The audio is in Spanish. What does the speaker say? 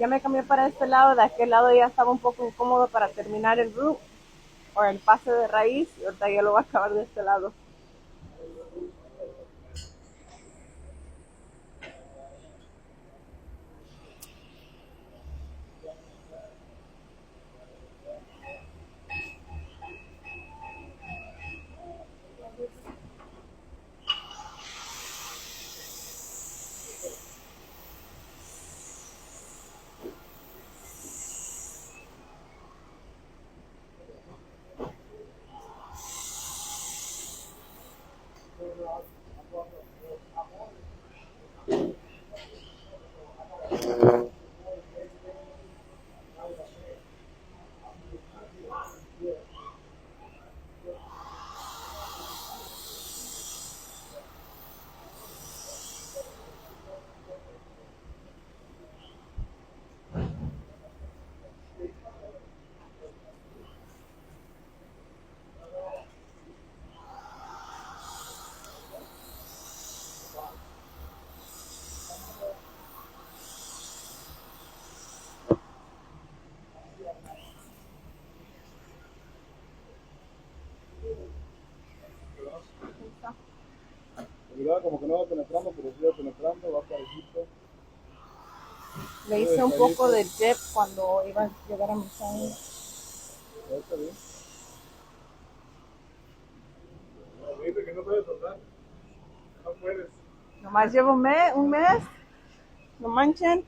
ya me cambié para este lado, de aquel lado ya estaba un poco incómodo para terminar el root o el pase de raíz y ahorita ya lo voy a acabar de este lado. Mira, como que no va penetrando, pero sí va penetrando, va parejito. Le hice un poco de dip cuando iba a llegar a mi sala. Está bien. Me dice que no puedes soltar. No puedes. Nomás llevo un mes, no manchen.